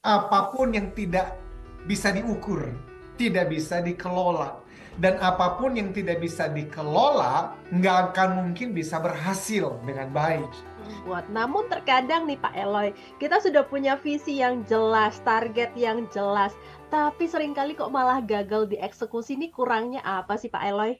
apapun yang tidak bisa diukur, tidak bisa dikelola. Dan apapun yang tidak bisa dikelola, nggak akan mungkin bisa berhasil dengan baik. Buat. Namun terkadang nih Pak Eloy, kita sudah punya visi yang jelas, target yang jelas, tapi seringkali kok malah gagal dieksekusi. Ini kurangnya apa sih Pak Eloy?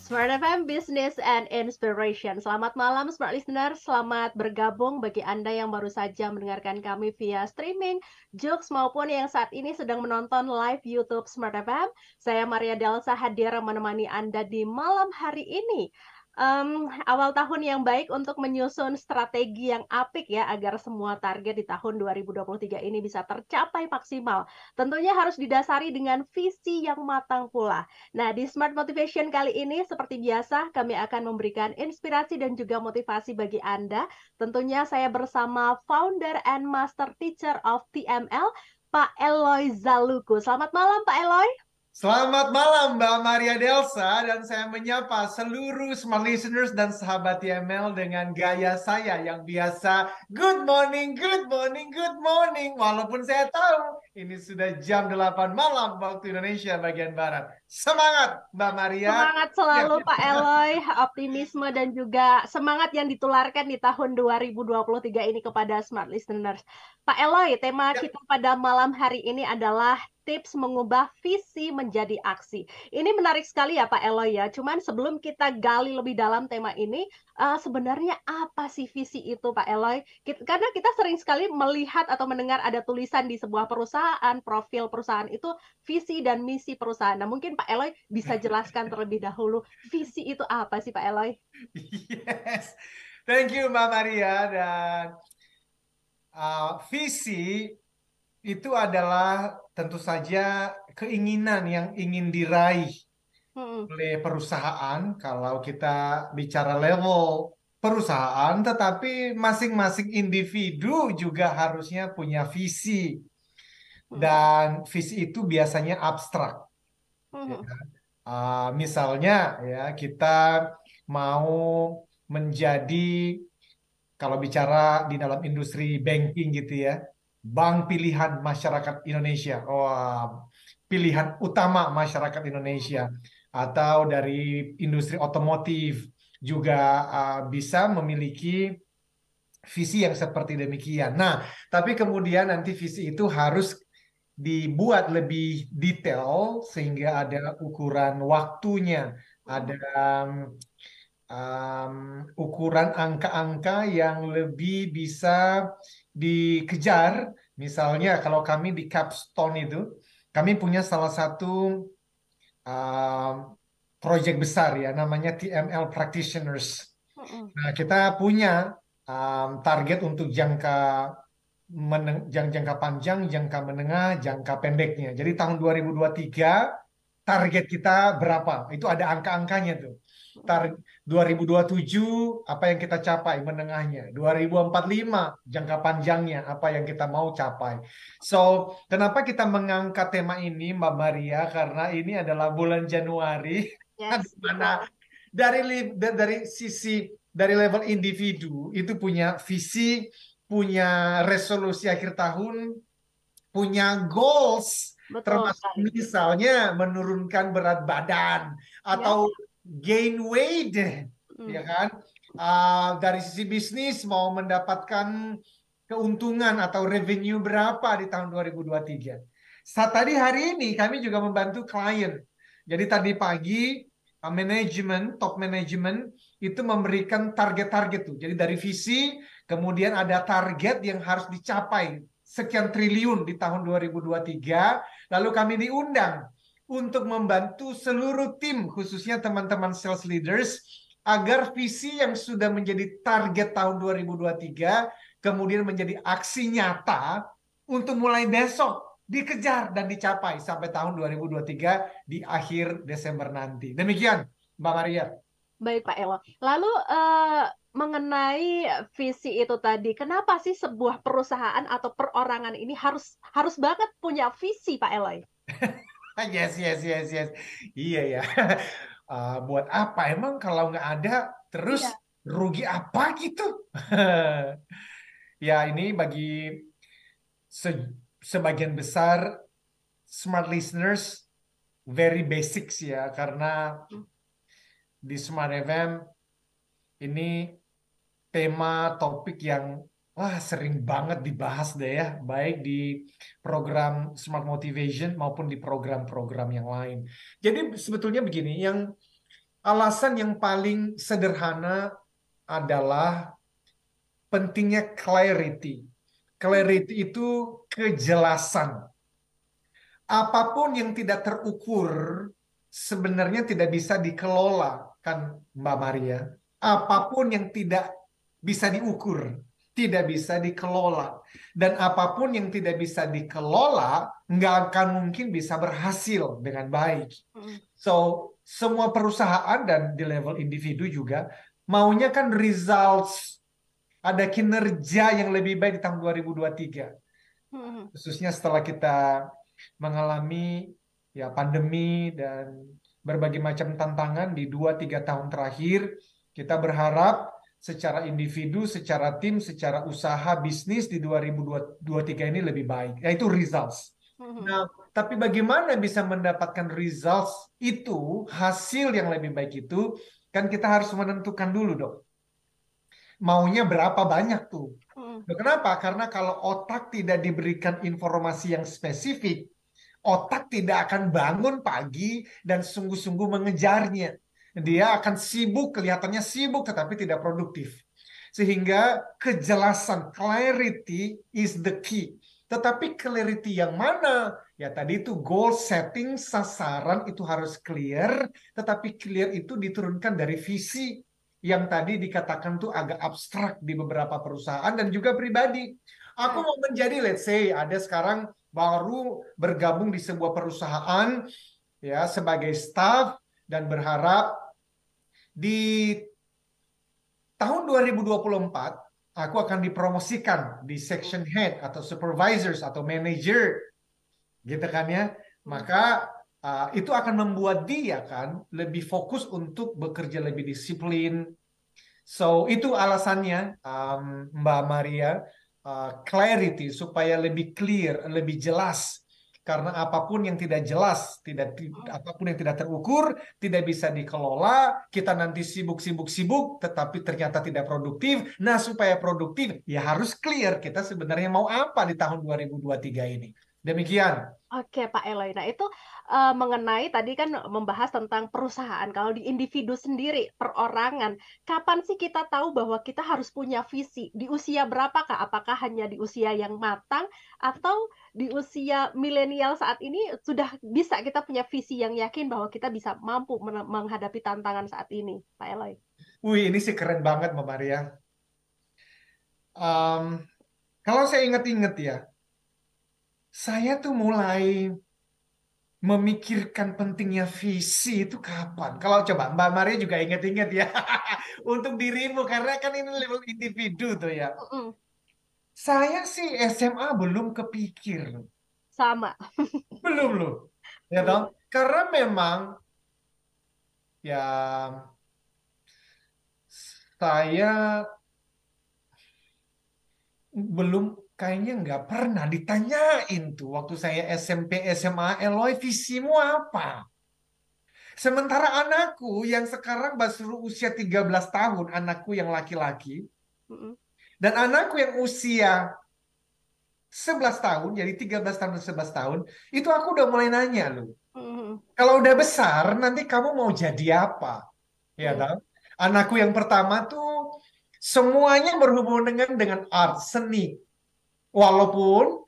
Smart FM Business and Inspiration. Selamat malam Smart Listener, selamat bergabung bagi Anda yang baru saja mendengarkan kami via streaming, Joox maupun yang saat ini sedang menonton live YouTube Smart FM. Saya Maria Delsa hadir menemani Anda di malam hari ini. Awal tahun yang baik untuk menyusun strategi yang apik ya agar semua target di tahun 2023 ini bisa tercapai maksimal. Tentunya harus didasari dengan visi yang matang pula. Nah, di Smart Motivation kali ini seperti biasa kami akan memberikan inspirasi dan juga motivasi bagi Anda. Tentunya saya bersama founder and master teacher of TML, Pak Eloy Zaluku. Selamat malam Pak Eloy. Selamat malam Mbak Maria Delsa, dan saya menyapa seluruh smart listeners dan sahabat YML dengan gaya saya yang biasa. Good morning, good morning, good morning. Walaupun saya tahu ini sudah jam 8 malam waktu Indonesia bagian Barat. Semangat Mbak Maria. Semangat Ya, selalu Pak Eloy, optimisme dan juga semangat yang ditularkan di tahun 2023 ini kepada Smart Listeners. Pak Eloy, tema ya. kita pada malam hari ini adalah tips mengubah visi menjadi aksi. Ini menarik sekali ya Pak Eloy ya, cuman sebelum kita gali lebih dalam tema ini, sebenarnya apa sih visi itu Pak Eloy? Karena kita sering sekali melihat atau mendengar ada tulisan di sebuah perusahaan, profil perusahaan itu visi dan misi perusahaan. Nah, mungkin Pak Eloy bisa jelaskan terlebih dahulu visi itu apa sih Pak Eloy? Yes. Thank you Mbak Maria. Dan visi itu adalah tentu saja keinginan yang ingin diraih Hmm. oleh perusahaan. Kalau kita bicara level perusahaan, tetapi masing-masing individu juga harusnya punya visi, Hmm. dan visi itu biasanya abstrak. Ya. Hmm. Misalnya ya, kita mau menjadi, kalau bicara di dalam industri banking gitu ya, bank pilihan masyarakat Indonesia. Wah, pilihan utama masyarakat Indonesia. Atau dari industri otomotif juga bisa memiliki visi yang seperti demikian. Nah, tapi kemudian nanti visi itu harus dibuat lebih detail sehingga ada ukuran waktunya, ada um, ukuran angka-angka yang lebih bisa dikejar. Misalnya kalau kami di Capstone itu, kami punya salah satu um, proyek besar ya, namanya TML Practitioners. Hmm. Nah, kita punya target untuk jangka panjang, jangka menengah, jangka pendeknya. Jadi tahun 2023 target kita berapa? Itu ada angka-angkanya tuh. Hmm. 2027 apa yang kita capai menengahnya, 2045 jangka panjangnya apa yang kita mau capai. So, kenapa kita mengangkat tema ini Mbak Maria? Karena ini adalah bulan Januari di Yes, mana betul. dari sisi, dari level individu itu punya visi, punya resolusi akhir tahun, punya goals, Betul termasuk sekali. misalnya menurunkan berat badan Ya. atau gain weight, ya Hmm. kan? Dari sisi bisnis mau mendapatkan keuntungan atau revenue berapa di tahun 2023. Saat tadi hari ini kami juga membantu klien. Jadi tadi pagi manajemen, top manajemen itu memberikan target-target tuh. Jadi dari visi kemudian ada target yang harus dicapai sekian triliun di tahun 2023. Lalu kami diundang untuk membantu seluruh tim, khususnya teman-teman sales leaders, agar visi yang sudah menjadi target tahun 2023 kemudian menjadi aksi nyata untuk mulai besok dikejar dan dicapai sampai tahun 2023 di akhir Desember nanti. Demikian, Mbak Maria. Baik Pak Elo. Lalu mengenai visi itu tadi, kenapa sih sebuah perusahaan atau perorangan ini harus harus banget punya visi Pak Eloy? Yes, yes, yes, yes. Iya ya. Buat apa? Emang kalau nggak ada, terus Iya. rugi apa gitu? Ya, ini bagi sebagian besar smart listeners very basics ya, karena di Smart FM ini tema topik yang sering banget dibahas deh ya, baik di program Smart Motivation maupun di program-program yang lain. Jadi sebetulnya begini, alasan yang paling sederhana adalah pentingnya clarity. Clarity itu kejelasan. Apapun yang tidak terukur sebenarnya tidak bisa dikelola, kan Mbak Maria? Apapun yang tidak bisa diukur, tidak bisa dikelola. Dan apapun yang tidak bisa dikelola, nggak akan mungkin bisa berhasil dengan baik. So, semua perusahaan dan di level individu juga, maunya kan results, ada kinerja yang lebih baik di tahun 2023. Khususnya setelah kita mengalami ya pandemi dan berbagai macam tantangan di 2-3 tahun terakhir, kita berharap secara individu, secara tim, secara usaha bisnis di 2023 ini lebih baik, yaitu results. Nah, tapi bagaimana bisa mendapatkan results itu, hasil yang lebih baik itu, kan kita harus menentukan dulu dong. Maunya berapa banyak tuh. Kenapa? Karena kalau otak tidak diberikan informasi yang spesifik, otak tidak akan bangun pagi dan sungguh-sungguh mengejarnya. Dia akan sibuk, kelihatannya sibuk tetapi tidak produktif. Sehingga kejelasan, clarity is the key. Tetapi clarity yang mana? Ya tadi itu goal setting, sasaran itu harus clear, tetapi clear itu diturunkan dari visi yang tadi dikatakan tuh agak abstrak di beberapa perusahaan dan juga pribadi. Aku mau menjadi, let's say, ada sekarang baru bergabung di sebuah perusahaan ya sebagai staff dan berharap di tahun 2024 aku akan dipromosikan di section head atau supervisors atau manager gitu kan ya. Maka itu akan membuat dia kan lebih fokus untuk bekerja lebih disiplin. So itu alasannya Mbak Maria, clarity supaya lebih clear, lebih jelas. Karena apapun yang tidak jelas, apapun yang tidak terukur, tidak bisa dikelola, kita nanti sibuk-sibuk-sibuk, tetapi ternyata tidak produktif. Nah, supaya produktif, ya harus clear kita sebenarnya mau apa di tahun 2023 ini. Demikian. Oke, Pak Eloy. Nah, itu mengenai tadi kan membahas tentang perusahaan. Kalau di individu sendiri, perorangan, kapan sih kita tahu bahwa kita harus punya visi? Di usia berapakah? Apakah hanya di usia yang matang atau di usia milenial saat ini sudah bisa kita punya visi yang yakin bahwa kita bisa mampu menghadapi tantangan saat ini, Pak Eloy? Wih, ini sih keren banget, Mbak Maria. Kalau saya ingat-ingat ya, saya tuh mulai memikirkan pentingnya visi itu kapan? Kalau coba Mbak Maria juga ingat-ingat ya, untuk dirimu karena kan ini level individu tuh ya. Saya sih SMA belum kepikir, Sama. belum loh, ya dong. Karena memang ya saya belum kayaknya nggak pernah ditanyain tuh waktu saya SMP SMA, Eloy visimu apa? Sementara anakku yang sekarang baru usia 13 tahun, anakku yang laki-laki, dan anakku yang usia 11 tahun, jadi 13 tahun dan 11 tahun, itu aku udah mulai nanya loh. Kalau udah besar, nanti kamu mau jadi apa? Ya kan? Anakku yang pertama tuh semuanya berhubungan dengan art, seni. Walaupun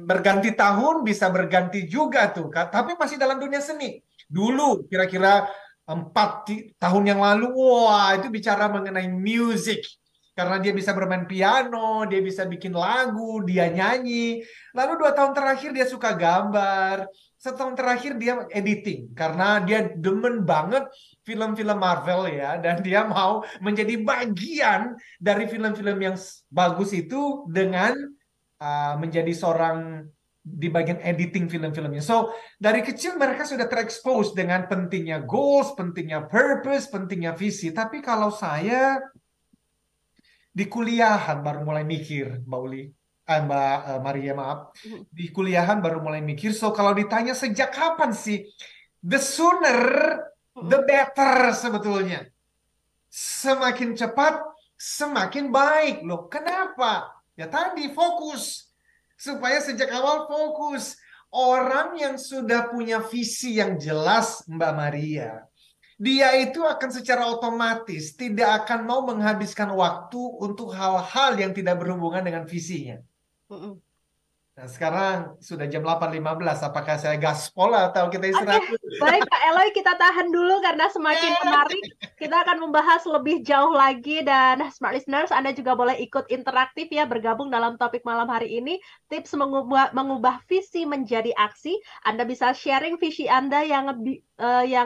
berganti tahun bisa berganti juga tuh, tapi masih dalam dunia seni. Dulu kira-kira 4 tahun yang lalu, wah itu bicara mengenai music. Karena dia bisa bermain piano, dia bisa bikin lagu, dia nyanyi. Lalu 2 tahun terakhir dia suka gambar. Setahun terakhir dia editing. Karena dia demen banget film-film Marvel ya. Dan dia mau menjadi bagian dari film-film yang bagus itu dengan menjadi seorang di bagian editing film-filmnya. So, dari kecil mereka sudah terekspos dengan pentingnya goals, pentingnya purpose, pentingnya visi. Tapi kalau saya di kuliahan baru mulai mikir, Mbak Uli. Mbak Maria, maaf, di kuliahan baru mulai mikir. So kalau ditanya sejak kapan sih, the sooner the better sebetulnya. Semakin cepat, semakin baik loh. Kenapa? Ya tadi fokus. Supaya sejak awal fokus. Orang yang sudah punya visi yang jelas, Mbak Maria, dia itu akan secara otomatis tidak akan mau menghabiskan waktu untuk hal-hal yang tidak berhubungan dengan visinya. Nah, sekarang sudah jam 8.15. Apakah saya gaspol atau kita Oke, istirahat? baik Kak Eloy, kita tahan dulu karena semakin menarik. Kita akan membahas lebih jauh lagi dan smart listeners, Anda juga boleh ikut interaktif ya, bergabung dalam topik malam hari ini. Tips mengubah visi menjadi aksi. Anda bisa sharing visi Anda yang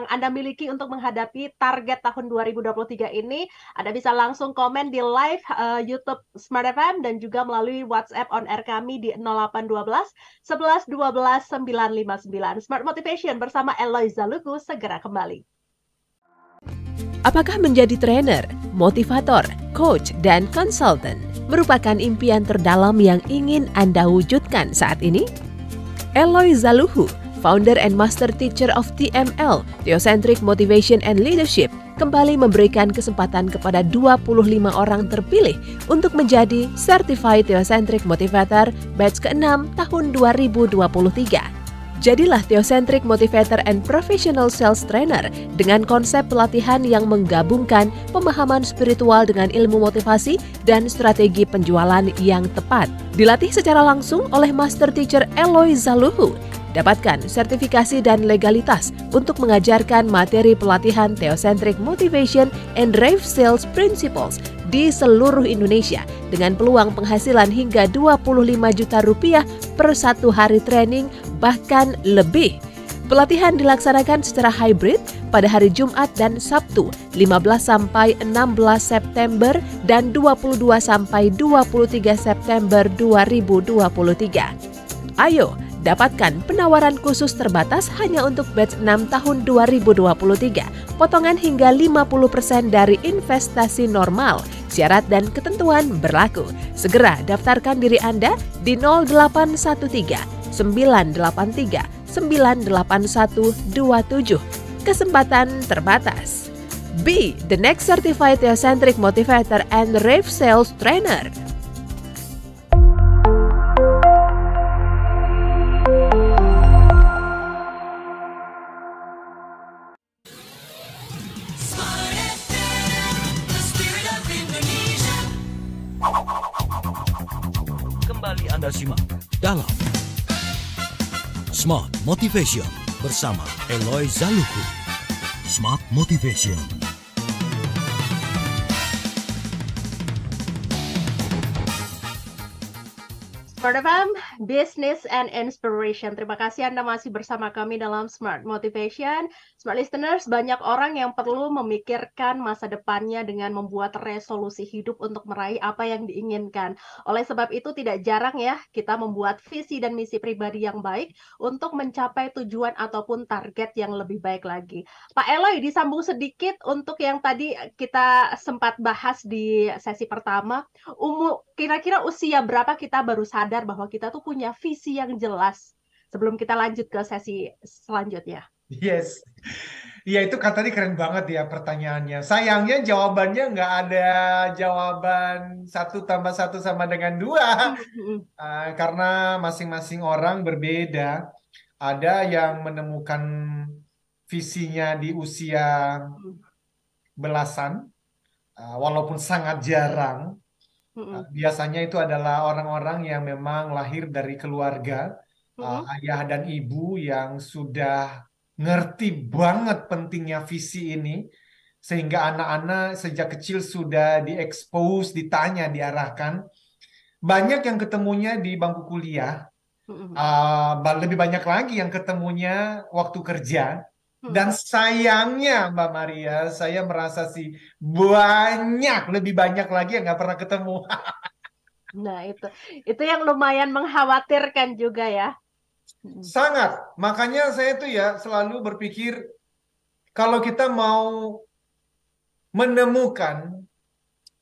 Anda miliki untuk menghadapi target tahun 2023 ini. Anda bisa langsung komen di live YouTube Smart FM dan juga melalui WhatsApp on air kami di 0812 11 12 959. Smart Motivation bersama Eloy Zaluku segera kembali. Apakah menjadi trainer, motivator, coach, dan konsultan merupakan impian terdalam yang ingin Anda wujudkan saat ini? Eloy Zaluhu, founder and master teacher of TML, Theocentric Motivation and Leadership, kembali memberikan kesempatan kepada 25 orang terpilih untuk menjadi Certified Theocentric Motivator batch ke-6 tahun 2023. Jadilah Theocentric Motivator and Professional Sales Trainer dengan konsep pelatihan yang menggabungkan pemahaman spiritual dengan ilmu motivasi dan strategi penjualan yang tepat. Dilatih secara langsung oleh Master Teacher Eloy Zaluhu. Dapatkan sertifikasi dan legalitas untuk mengajarkan materi pelatihan Theocentric Motivation and Rave Sales Principles di seluruh Indonesia dengan peluang penghasilan hingga 25 juta rupiah per satu hari training bahkan lebih. Pelatihan dilaksanakan secara hybrid pada hari Jumat dan Sabtu 15 sampai 16 September dan 22 sampai 23 September 2023. Ayo, dapatkan penawaran khusus terbatas hanya untuk batch 6 tahun 2023. Potongan hingga 50% dari investasi normal. Syarat dan ketentuan berlaku. Segera daftarkan diri Anda di 0813 983 98127. Kesempatan terbatas. Be the next certified Theocentric Motivator and Rave Sales Trainer. Kembali Anda simak dalam Smart Motivation bersama Eloy Zaluku. Smart Motivation. Smart FM, Business and Inspiration. Terima kasih Anda masih bersama kami dalam Smart Motivation. Smart Listeners, banyak orang yang perlu memikirkan masa depannya dengan membuat resolusi hidup untuk meraih apa yang diinginkan. Oleh sebab itu tidak jarang ya kita membuat visi dan misi pribadi yang baik untuk mencapai tujuan ataupun target yang lebih baik lagi. Pak Eloy, disambung sedikit untuk yang tadi kita sempat bahas di sesi pertama. Kira-kira usia berapa kita baru sadar bahwa kita tuh punya visi yang jelas sebelum kita lanjut ke sesi selanjutnya? Yes. Ya itu kan tadi keren banget ya pertanyaannya. Sayangnya jawabannya nggak ada jawaban 1+1 sama dengan 2. Karena masing-masing orang berbeda. Ada yang menemukan visinya di usia belasan, walaupun sangat jarang. Biasanya itu adalah orang-orang yang memang lahir dari keluarga ayah dan ibu yang sudah ngerti banget pentingnya visi ini, sehingga anak-anak sejak kecil sudah diekspos, ditanya, diarahkan. Banyak yang ketemunya di bangku kuliah, lebih banyak lagi yang ketemunya waktu kerja. Dan sayangnya Mbak Maria, saya merasa sih lebih banyak lagi yang nggak pernah ketemu. Nah itu yang lumayan mengkhawatirkan juga ya. Sangat. Makanya saya tuh ya selalu berpikir kalau kita mau menemukan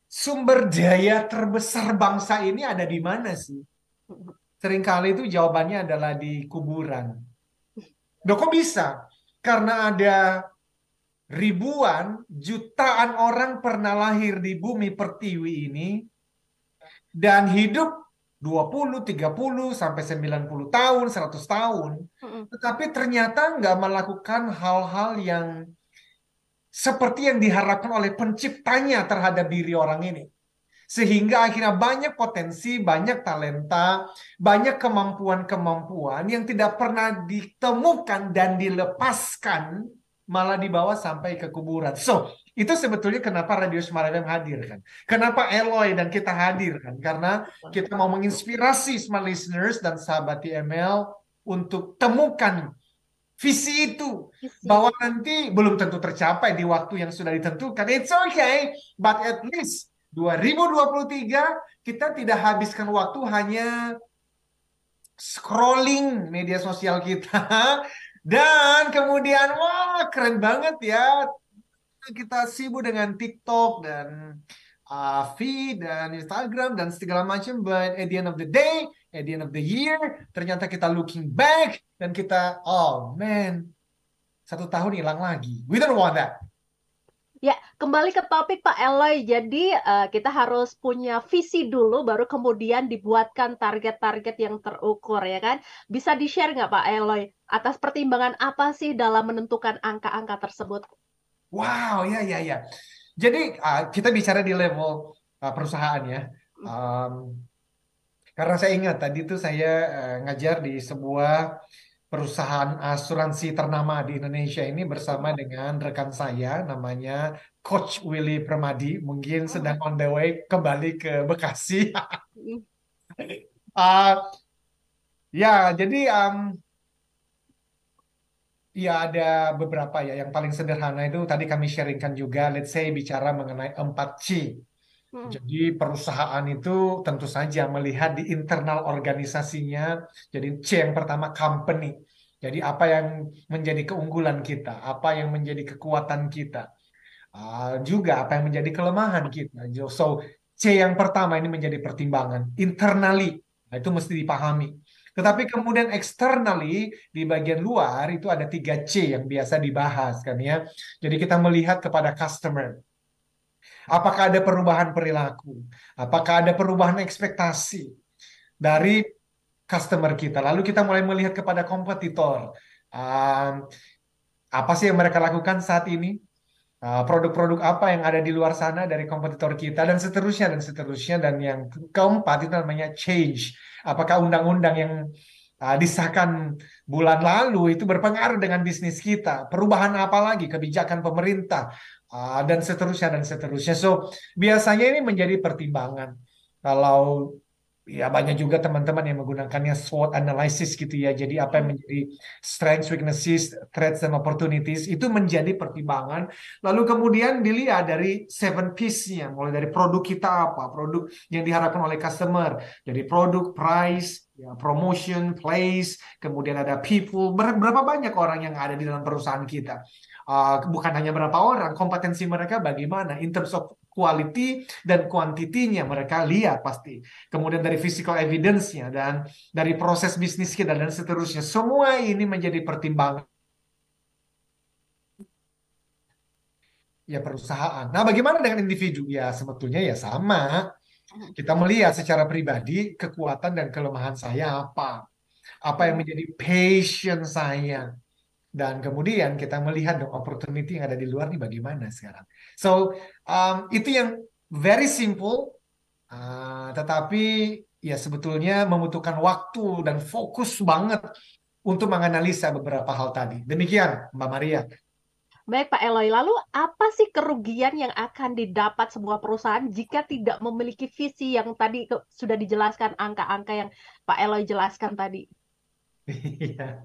sumber daya terbesar bangsa ini ada di mana sih? Seringkali itu jawabannya adalah di kuburan. Loh, kok bisa? Karena ada ribuan, jutaan orang pernah lahir di bumi pertiwi ini dan hidup 20, 30, sampai 90 tahun, 100 tahun. Tetapi ternyata nggak melakukan hal-hal yang seperti yang diharapkan oleh penciptanya terhadap diri orang ini. Sehingga akhirnya banyak potensi, banyak talenta, banyak kemampuan-kemampuan yang tidak pernah ditemukan dan dilepaskan, malah dibawa sampai ke kuburan. So, itu sebetulnya kenapa Radio Smart FM hadir kan. Kenapa Eloy dan kita hadir kan. Karena kita mau menginspirasi Smart Listeners dan sahabat TML untuk temukan visi itu. Bahwa nanti belum tentu tercapai di waktu yang sudah ditentukan. It's okay, but at least 2023 kita tidak habiskan waktu hanya scrolling media sosial kita dan kemudian wah keren banget ya kita sibuk dengan TikTok dan feed dan Instagram dan segala macam, but at the end of the day, at the end of the year, ternyata kita looking back dan kita oh man 1 tahun hilang lagi. We don't want that. Ya, kembali ke topik Pak Eloy. Jadi kita harus punya visi dulu, baru kemudian dibuatkan target-target yang terukur, ya kan? Bisa di-share nggak Pak Eloy? Atas pertimbangan apa sih dalam menentukan angka-angka tersebut? Wow, ya. Jadi kita bicara di level perusahaan ya. Karena saya ingat tadi tuh saya ngajar di sebuah perusahaan asuransi ternama di Indonesia ini bersama dengan rekan saya namanya Coach Willy Permadi, mungkin sedang on the way kembali ke Bekasi. Ya, jadi ya ada beberapa ya. Yang paling sederhana itu tadi kami sharingkan juga, let's say bicara mengenai 4C. Jadi perusahaan itu tentu saja melihat di internal organisasinya. Jadi C yang pertama company. Jadi apa yang menjadi keunggulan kita, apa yang menjadi kekuatan kita, juga apa yang menjadi kelemahan kita. So C yang pertama ini menjadi pertimbangan internally. Nah, itu mesti dipahami. Tetapi kemudian externally di bagian luar itu ada 3C yang biasa dibahas kan ya. Jadi kita melihat kepada customer. Apakah ada perubahan perilaku? Apakah ada perubahan ekspektasi dari customer kita? Lalu kita mulai melihat kepada kompetitor. Apa sih yang mereka lakukan saat ini? Produk-produk apa yang ada di luar sana dari kompetitor kita dan seterusnya dan seterusnya. Dan yang keempat itu namanya change. Apakah undang-undang yang disahkan bulan lalu itu berpengaruh dengan bisnis kita? Perubahan apa lagi? Kebijakan pemerintah dan seterusnya dan seterusnya. So biasanya ini menjadi pertimbangan. Kalau ya banyak juga teman-teman yang menggunakannya SWOT analysis gitu ya. Jadi apa yang menjadi strengths, weaknesses, threats dan opportunities itu menjadi pertimbangan. Lalu kemudian dilihat dari 7 piece-nya, mulai dari produk kita apa, produk yang diharapkan oleh customer, dari produk, price, ya, promotion, place, kemudian ada people, berapa banyak orang yang ada di dalam perusahaan kita. Bukan hanya berapa orang, kompetensi mereka bagaimana, in terms of quality dan kuantitinya mereka lihat pasti. Kemudian dari physical evidence-nya dan dari proses bisnis kita dan seterusnya. Semua ini menjadi pertimbangan ya perusahaan. Nah, bagaimana dengan individu? Ya sebetulnya ya sama. Kita melihat secara pribadi kekuatan dan kelemahan saya apa. Apa yang menjadi passion saya. Dan kemudian kita melihat dong opportunity yang ada di luar nih bagaimana sekarang. So, itu yang very simple, tetapi ya sebetulnya membutuhkan waktu dan fokus banget untuk menganalisa beberapa hal tadi. Demikian, Mbak Maria. Baik Pak Eloy, lalu apa sih kerugian yang akan didapat sebuah perusahaan jika tidak memiliki visi yang tadi sudah dijelaskan angka-angka yang Pak Eloy jelaskan tadi? Iya.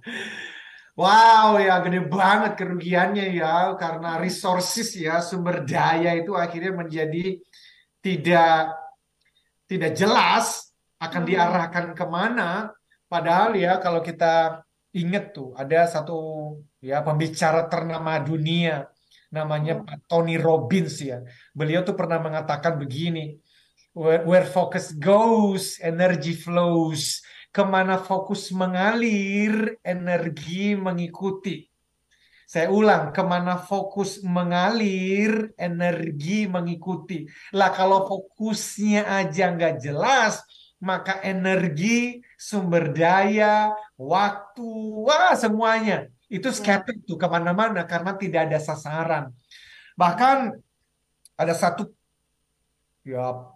Wow ya gede banget kerugiannya ya karena resources ya sumber daya itu akhirnya menjadi tidak jelas akan diarahkan kemana. Padahal ya kalau kita ingat tuh ada satu ya pembicara ternama dunia namanya Pak Tony Robbins ya. Beliau tuh pernah mengatakan begini, Where focus goes, energy flows. Kemana fokus mengalir, energi mengikuti. Saya ulang, kemana fokus mengalir, energi mengikuti. Lah kalau fokusnya aja nggak jelas, maka energi, sumber daya, waktu, wah semuanya. Itu scattered tuh kemana-mana karena tidak ada sasaran. Bahkan ada satu ya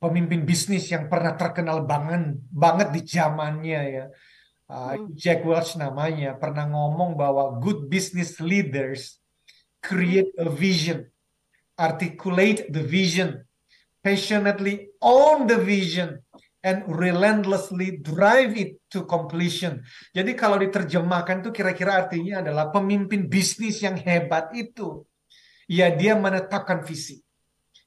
pemimpin bisnis yang pernah terkenal banget di zamannya ya. Jack Welch namanya pernah ngomong bahwa good business leaders create a vision, articulate the vision, passionately own the vision, and relentlessly drive it to completion. Jadi kalau diterjemahkan tuh kira-kira artinya adalah pemimpin bisnis yang hebat itu, ya dia menetapkan visi.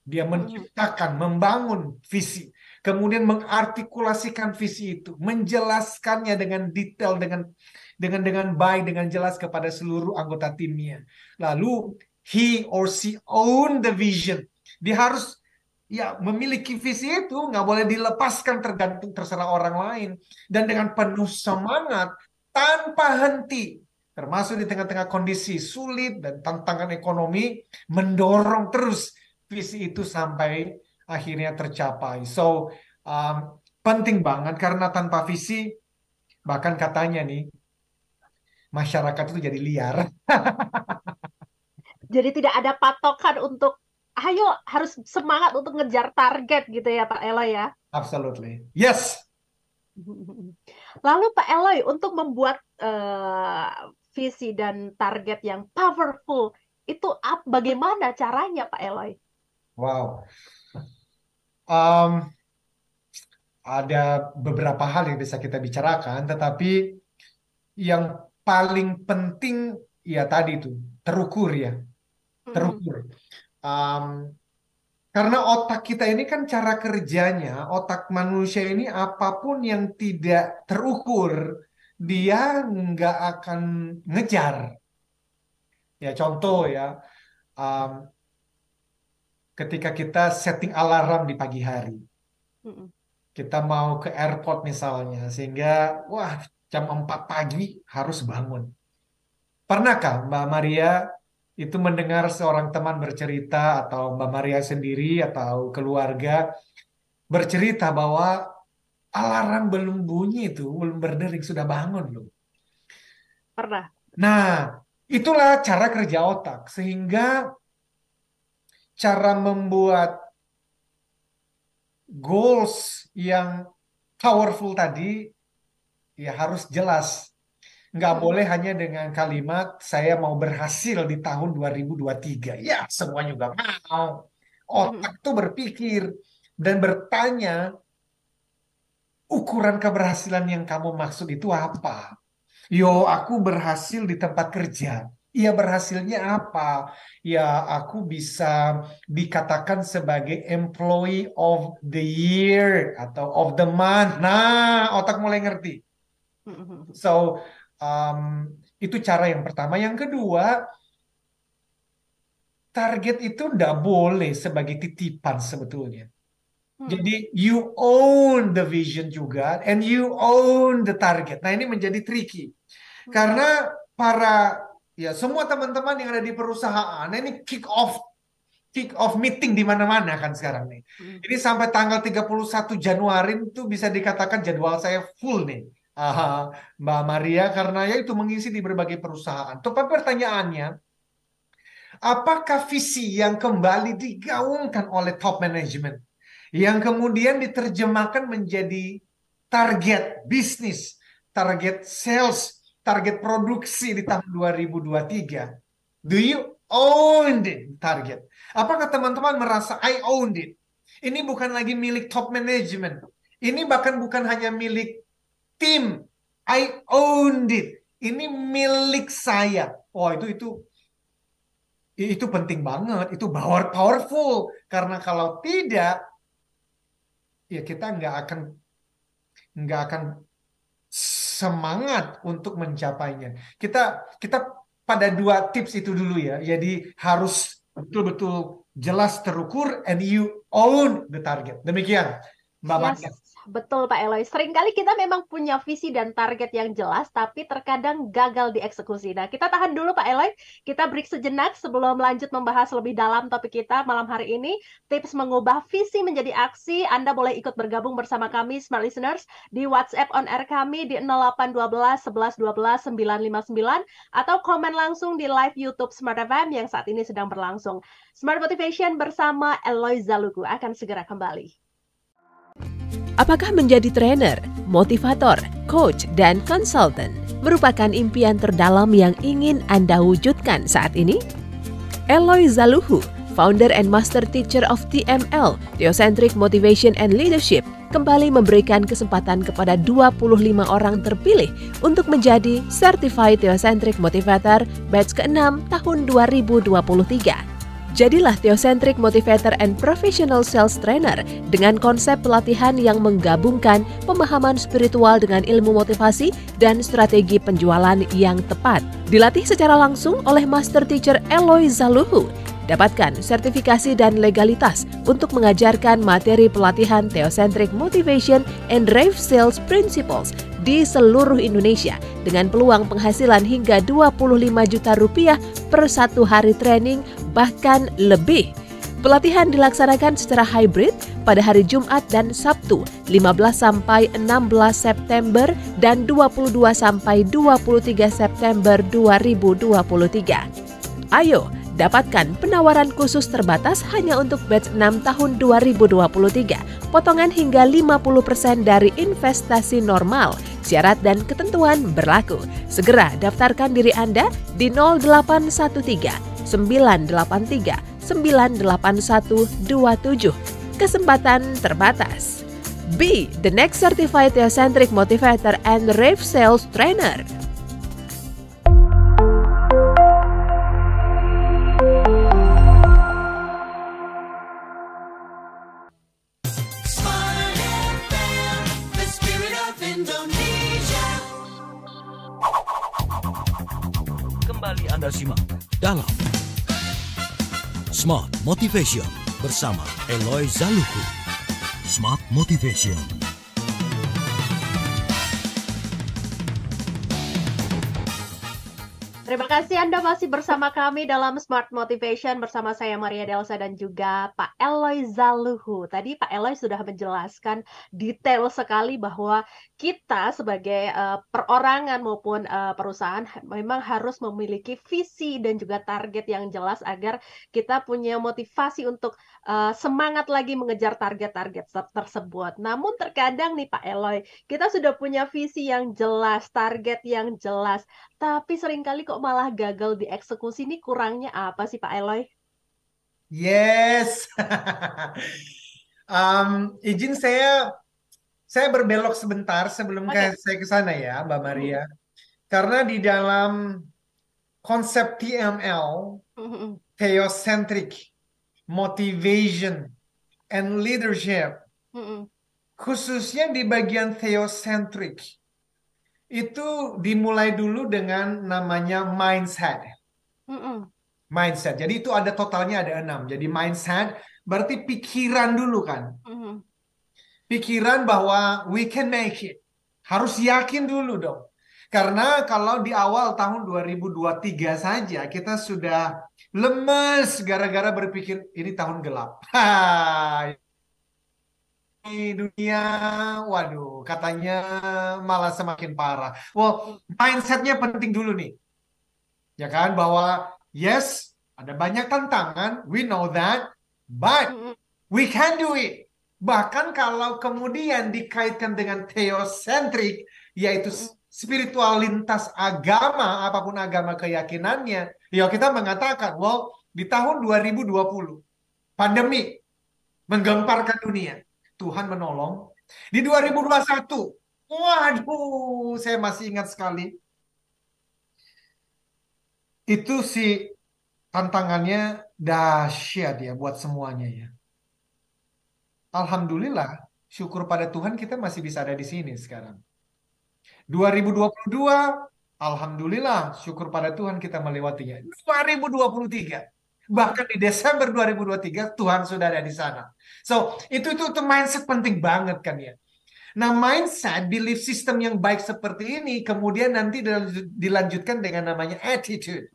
Dia menciptakan, membangun visi, kemudian mengartikulasikan visi itu, menjelaskannya dengan detail, dengan baik, dengan jelas kepada seluruh anggota timnya. Lalu he or she own the vision. Dia harus ya memiliki visi itu, nggak boleh dilepaskan terserah orang lain, dan dengan penuh semangat tanpa henti. Termasuk di tengah-tengah kondisi sulit dan tantangan ekonomi, mendorong terus visi itu sampai akhirnya tercapai. So, penting banget karena tanpa visi, bahkan katanya nih, masyarakat itu jadi liar. Jadi tidak ada patokan untuk, ayo harus semangat untuk ngejar target gitu ya Pak Eloy ya? Absolutely. Yes. Lalu Pak Eloy, untuk membuat visi dan target yang powerful, itu bagaimana caranya Pak Eloy? Wow. Ada beberapa hal yang bisa kita bicarakan, tetapi yang paling penting ya tadi itu terukur ya, terukur. Karena otak kita ini kan cara kerjanya, otak manusia ini apapun yang tidak terukur, dia nggak akan ngejar. Ya contoh ya, ketika kita setting alarm di pagi hari. Kita mau ke airport misalnya, sehingga wah jam 4 pagi harus bangun. Pernahkah Mbak Maria itu mendengar seorang teman bercerita, atau Mbak Maria sendiri atau keluarga bercerita bahwa alarm belum bunyi itu, belum berdering, sudah bangun loh. Pernah. Nah, itulah cara kerja otak. Sehingga cara membuat goals yang powerful tadi ya harus jelas. Nggak boleh hanya dengan kalimat saya mau berhasil di tahun 2023. Ya, semua juga mau. Otak tuh berpikir dan bertanya, ukuran keberhasilan yang kamu maksud itu apa? Yo, aku berhasil di tempat kerja. Ya, berhasilnya apa? Ya, aku bisa dikatakan sebagai employee of the year atau of the month. Nah, otak mulai ngerti. So, itu cara yang pertama. Yang kedua, target itu nggak boleh sebagai titipan sebetulnya. Jadi, you own the vision juga, and you own the target. Nah, ini menjadi tricky. Karena ya semua teman-teman yang ada di perusahaan, ini kick off meeting di mana-mana kan sekarang nih. Ini sampai tanggal 31 Januari itu bisa dikatakan jadwal saya full nih. Mbak Maria, karena ya itu mengisi di berbagai perusahaan. Tapi pertanyaannya, apakah visi yang kembali digaungkan oleh top management, yang kemudian diterjemahkan menjadi target bisnis, target sales, target produksi di tahun 2023. Do you own the target? Apakah teman-teman merasa I owned it? Ini bukan lagi milik top management. Ini bahkan bukan hanya milik tim. I owned it. Ini milik saya. Oh, itu penting banget. Itu powerful. Karena kalau tidak, ya kita nggak akan semangat untuk mencapainya. Kita pada 2 tips itu dulu ya. Jadi harus betul-betul jelas terukur, and you own the target. Demikian, Mbak Yes, Maria. betul Pak Eloy. Seringkali kita memang punya visi dan target yang jelas, tapi terkadang gagal dieksekusi. Nah, kita tahan dulu Pak Eloy. Kita break sejenak sebelum lanjut membahas lebih dalam topik kita malam hari ini. Tips mengubah visi menjadi aksi. Anda boleh ikut bergabung bersama kami, Smart Listeners, di WhatsApp on air kami di 0812 11 12 959, atau komen langsung di live YouTube Smart FM yang saat ini sedang berlangsung. Smart Motivation bersama Eloy Zaluku akan segera kembali. Apakah menjadi trainer, motivator, coach, dan konsultan merupakan impian terdalam yang ingin Anda wujudkan saat ini? Eloy Zaluhu, founder and master teacher of TML, Theocentric Motivation and Leadership, kembali memberikan kesempatan kepada 25 orang terpilih untuk menjadi Certified Theocentric Motivator batch ke-6 tahun 2023. Jadilah Theocentric Motivator and Professional Sales Trainer dengan konsep pelatihan yang menggabungkan pemahaman spiritual dengan ilmu motivasi dan strategi penjualan yang tepat. Dilatih secara langsung oleh Master Teacher Eloy Zaluhu. Dapatkan sertifikasi dan legalitas untuk mengajarkan materi pelatihan Theocentric Motivation and Rave Sales Principles di seluruh Indonesia dengan peluang penghasilan hingga 25 juta rupiah per satu hari training bahkan lebih. Pelatihan dilaksanakan secara hybrid pada hari Jumat dan Sabtu 15 sampai 16 September dan 22 sampai 23 September 2023. Ayo, dapatkan penawaran khusus terbatas hanya untuk batch 6 tahun 2023. Potongan hingga 50% dari investasi normal. Syarat dan ketentuan berlaku. Segera daftarkan diri Anda di 0813 983 98127. Kesempatan terbatas. Be the next certified Theocentric Motivator and Rave Sales Trainer. Kembali Anda simak dalam Smart Motivation bersama Eloy Zaluhu. Smart Motivation. Terima kasih Anda masih bersama kami dalam Smart Motivation bersama saya Maria Delsa dan juga Pak Eloy Zaluhu. Tadi Pak Eloy sudah menjelaskan detail sekali bahwa kita sebagai perorangan maupun perusahaan memang harus memiliki visi dan juga target yang jelas agar kita punya motivasi untuk semangat lagi mengejar target-target tersebut. Namun terkadang nih Pak Eloy, kita sudah punya visi yang jelas, target yang jelas, tapi seringkali kok malah gagal dieksekusi. Ini kurangnya apa sih Pak Eloy? Yes. Izin saya berbelok sebentar sebelum saya ke sana ya, Mbak Maria. Karena di dalam konsep TML, Theocentric Motivation and Leadership, khususnya di bagian Theocentric, itu dimulai dulu dengan namanya mindset. Mindset. Jadi itu ada totalnya ada 6. Jadi mindset berarti pikiran dulu kan. Pikiran bahwa we can make it. Harus yakin dulu dong. Karena kalau di awal tahun 2023 saja kita sudah lemes gara-gara berpikir ini tahun gelap. Dunia, waduh, katanya malah semakin parah. Well, mindsetnya penting dulu nih, ya kan? Bahwa yes, ada banyak tantangan, we know that, but we can do it. Bahkan kalau kemudian dikaitkan dengan theocentric, yaitu spiritual lintas agama, apapun agama keyakinannya, ya kita mengatakan, well, di tahun 2020, pandemi menggemparkan dunia. Tuhan menolong. Di 2021, waduh, saya masih ingat sekali. Itu sih tantangannya dahsyat ya buat semuanya ya. Alhamdulillah, syukur pada Tuhan kita masih bisa ada di sini sekarang. 2022, alhamdulillah, syukur pada Tuhan kita melewatinya. 2023, Bahkan di Desember 2023 Tuhan sudah ada di sana. So, itu mindset penting banget kan ya. Nah, mindset, belief system yang baik seperti ini kemudian nanti dilanjutkan dengan namanya attitude.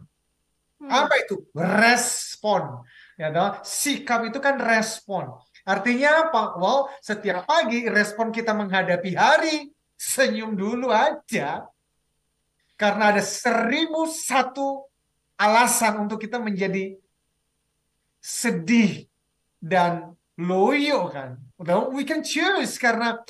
Apa itu? Respon. Ya, sikap itu kan respon. Artinya apa? Well, setiap pagi respon kita menghadapi hari, senyum dulu aja. Karena ada 1001 alasan untuk kita menjadi sedih dan loyo kan. We can choose karena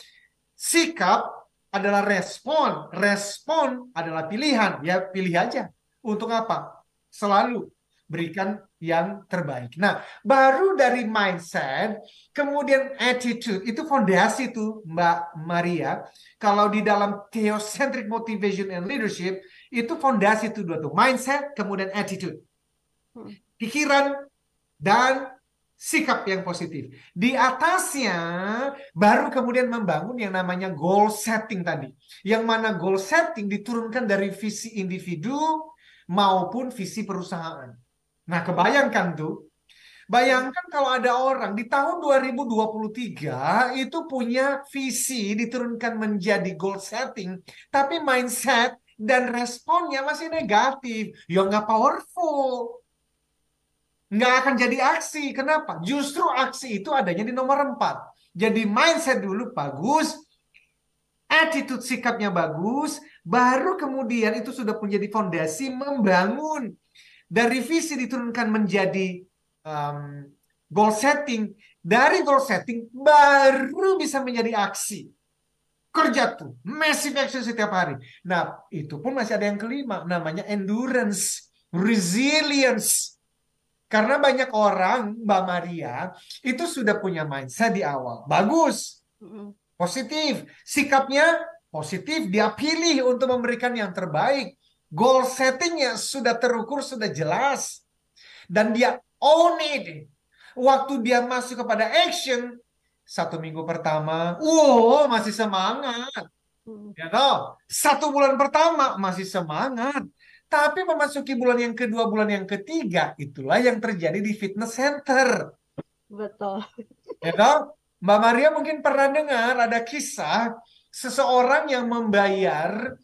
sikap adalah respon. Respon adalah pilihan. Ya pilih aja. Untuk apa? Selalu berikan yang terbaik. Nah, baru dari mindset, kemudian attitude. Itu fondasi tuh Mbak Maria. Kalau di dalam Theocentric Motivation and Leadership, itu fondasi tuh dua tuh. Mindset, kemudian attitude. Pikiran dan sikap yang positif. Di atasnya baru kemudian membangun yang namanya goal setting tadi. Yang mana goal setting diturunkan dari visi individu maupun visi perusahaan. Nah, kebayangkan tuh. Bayangkan kalau ada orang di tahun 2023 itu punya visi diturunkan menjadi goal setting, tapi mindset dan responnya masih negatif. Ya nggak powerful. Nggak akan jadi aksi. Kenapa? Justru aksi itu adanya di nomor 4. Jadi mindset dulu bagus, attitude sikapnya bagus, baru kemudian itu sudah menjadi fondasi membangun. Dari visi diturunkan menjadi goal setting. Dari goal setting baru bisa menjadi aksi. Kerja tuh, massive action setiap hari. Nah, itu pun masih ada yang kelima, namanya endurance, resilience. Karena banyak orang, Mbak Maria, itu sudah punya mindset di awal. Bagus. Positif. Sikapnya positif. Dia pilih untuk memberikan yang terbaik. Goal settingnya sudah terukur, sudah jelas. Dan dia own it. Waktu dia masuk kepada action, 1 minggu pertama, masih semangat. Ya toh? 1 bulan pertama masih semangat. Tapi memasuki bulan yang kedua, bulan yang ketiga, itulah yang terjadi di fitness center. Betul. Ya toh? Mbak Maria mungkin pernah dengar ada kisah seseorang yang membayar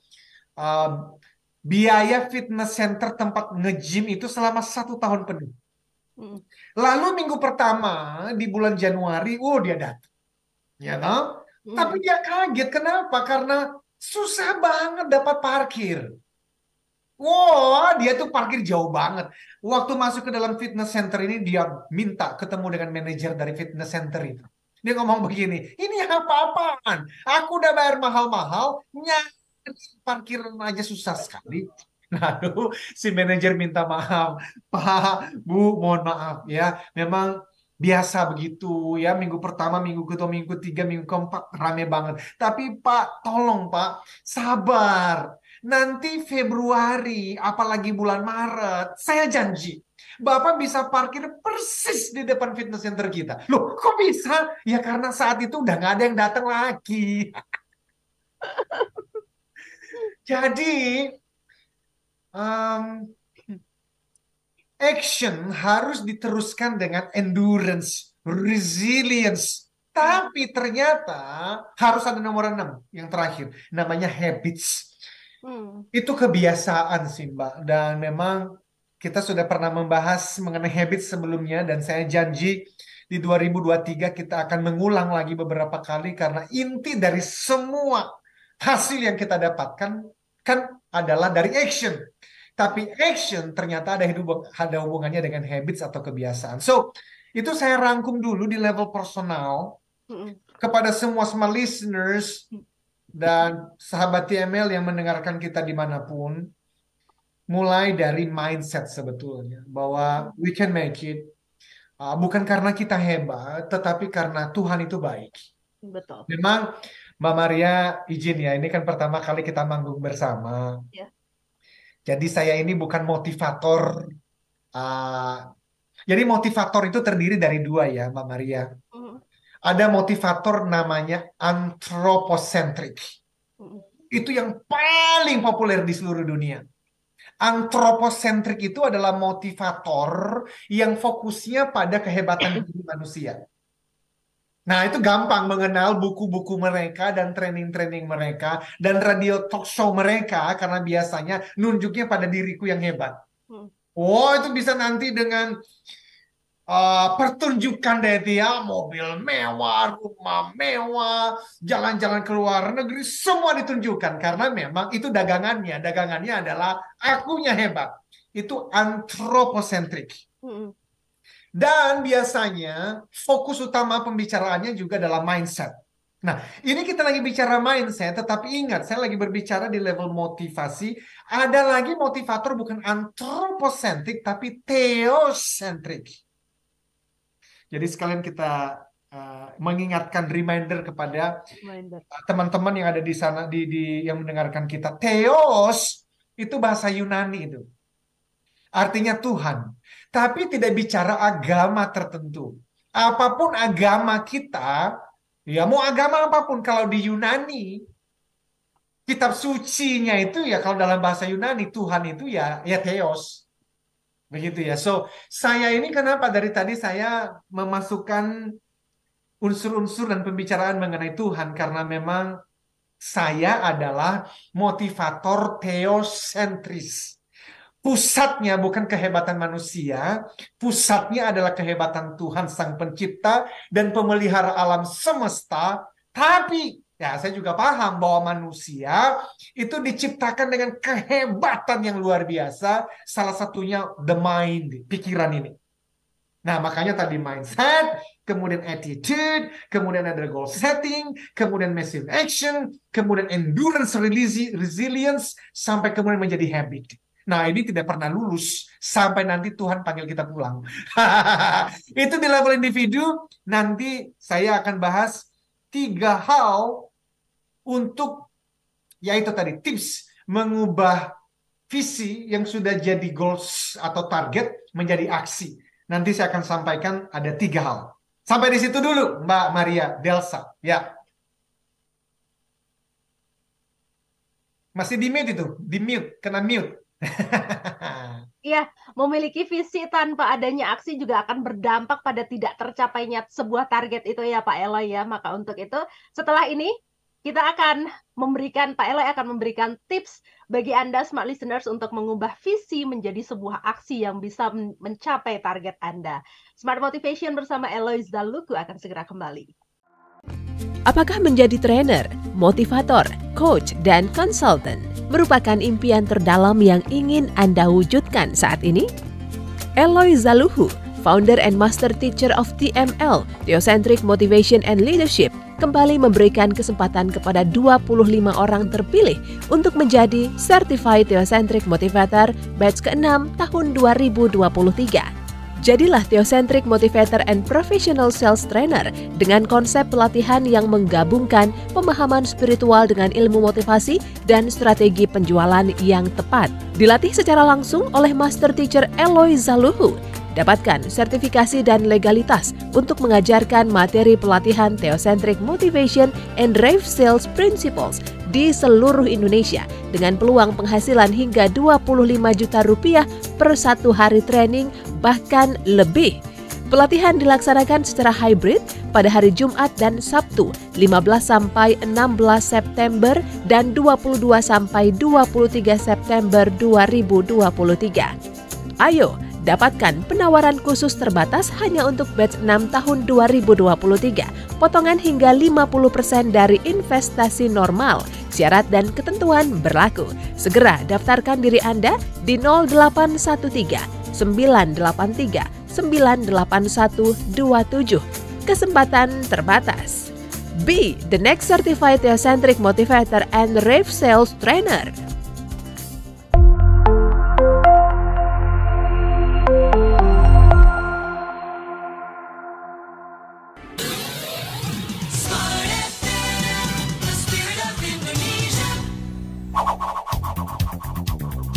biaya fitness center tempat nge-gym itu selama 1 tahun penuh. Lalu minggu pertama di bulan Januari, dia datang. Ya toh? Tapi dia kaget. Kenapa? Karena susah banget dapat parkir. Dia tuh parkir jauh banget. Waktu masuk ke dalam fitness center ini, dia minta ketemu dengan manajer dari fitness center itu. Dia ngomong begini, ini apa-apaan? Aku udah bayar mahal-mahal, nyari parkiran aja susah sekali. Lalu si manajer minta maaf, Pak, Bu, mohon maaf ya. Memang biasa begitu ya, minggu pertama, minggu kedua, minggu ketiga, minggu keempat rame banget. Tapi Pak, tolong Pak, sabar. Nanti Februari, apalagi bulan Maret, saya janji Bapak bisa parkir persis di depan fitness center kita. Loh, kok bisa? Ya karena saat itu udah nggak ada yang datang lagi. Jadi action harus diteruskan dengan endurance, resilience. Tapi ternyata harus ada nomor 6 yang terakhir, namanya habits. Itu kebiasaan sih Mbak. Dan memang kita sudah pernah membahas mengenai habits sebelumnya, dan saya janji di 2023 kita akan mengulang lagi beberapa kali, karena inti dari semua hasil yang kita dapatkan kan adalah dari action. Tapi action ternyata ada hubungannya dengan habits atau kebiasaan. So, itu saya rangkum dulu di level personal kepada semua listeners dan sahabat TML yang mendengarkan kita dimanapun. Mulai dari mindset sebetulnya. Bahwa we can make it. Bukan karena kita hebat, tetapi karena Tuhan itu baik. Betul. Memang Mbak Maria izin ya, ini kan pertama kali kita manggung bersama. Ya. Jadi saya ini bukan motivator. Jadi motivator itu terdiri dari 2 ya, Mbak Maria. Ada motivator namanya anthropocentric. Itu yang paling populer di seluruh dunia. Antroposentrik itu adalah motivator yang fokusnya pada kehebatan diri manusia. Nah, itu gampang mengenal buku-buku mereka dan training-training mereka dan radio talk show mereka karena biasanya nunjuknya pada diriku yang hebat. Oh, itu bisa nanti dengan pertunjukan deh dia, mobil mewah, rumah mewah, jalan-jalan ke luar negeri, semua ditunjukkan karena memang itu dagangannya. Dagangannya adalah akunya hebat. Itu antroposentrik. Dan biasanya fokus utama pembicaraannya juga adalah mindset. Nah, ini kita lagi bicara mindset, tetapi ingat, saya lagi berbicara di level motivasi. Ada lagi motivator bukan antroposentrik, tapi theosentrik. Jadi sekalian kita mengingatkan reminder kepada teman-teman yang ada di sana, yang mendengarkan kita. Theos itu bahasa Yunani itu. Artinya Tuhan. Tapi tidak bicara agama tertentu. Apapun agama kita, ya mau agama apapun, kalau di Yunani, kitab sucinya itu ya kalau dalam bahasa Yunani, Tuhan itu ya Theos. Begitu ya. So, saya ini kenapa dari tadi saya memasukkan unsur-unsur dan pembicaraan mengenai Tuhan, karena memang saya adalah motivator theosentris. Pusatnya bukan kehebatan manusia, pusatnya adalah kehebatan Tuhan Sang Pencipta dan pemelihara alam semesta. Tapi ya saya juga paham bahwa manusia itu diciptakan dengan kehebatan yang luar biasa. Salah satunya the mind, pikiran ini. Nah, makanya tadi mindset, kemudian attitude, kemudian ada goal setting, kemudian massive action, kemudian endurance, resilience, sampai kemudian menjadi habit. Nah, ini tidak pernah lulus sampai nanti Tuhan panggil kita pulang. Itu di level individu. Nanti saya akan bahas 3 hal untuk, yaitu tadi tips mengubah visi yang sudah jadi goals atau target menjadi aksi. Nanti saya akan sampaikan ada 3 hal. Sampai di situ dulu, Mbak Maria Delsa. Ya. Masih di mute itu, di mute, kena mute. Iya, memiliki visi tanpa adanya aksi juga akan berdampak pada tidak tercapainya sebuah target itu ya Pak Eloy ya. Maka untuk itu setelah ini kita akan Pak Eloy akan memberikan tips bagi Anda smart listeners untuk mengubah visi menjadi sebuah aksi yang bisa mencapai target Anda. Smart Motivation bersama Eloy Zaluku akan segera kembali. Apakah menjadi trainer, motivator, coach, dan konsultan merupakan impian terdalam yang ingin Anda wujudkan saat ini? Eloy Zaluhu, founder and master teacher of TML, Theocentric Motivation and Leadership, kembali memberikan kesempatan kepada 25 orang terpilih untuk menjadi Certified Theocentric Motivator batch ke-6 tahun 2023. Jadilah Theocentric Motivator and Professional Sales Trainer dengan konsep pelatihan yang menggabungkan pemahaman spiritual dengan ilmu motivasi dan strategi penjualan yang tepat. Dilatih secara langsung oleh Master Teacher Eloy Zaluhu. Dapatkan sertifikasi dan legalitas untuk mengajarkan materi pelatihan Theocentric Motivation and Drive Sales Principles di seluruh Indonesia dengan peluang penghasilan hingga 25 juta rupiah per 1 hari training bahkan lebih. Pelatihan dilaksanakan secara hybrid pada hari Jumat dan Sabtu 15 sampai 16 September dan 22 sampai 23 September 2023. Ayo dapatkan penawaran khusus terbatas hanya untuk batch 6 tahun 2023. Potongan hingga 50% dari investasi normal. Syarat dan ketentuan berlaku. Segera daftarkan diri Anda di 0813 983 98127. Kesempatan terbatas. Be the next certified Theocentric Motivator and Rave Sales Trainer.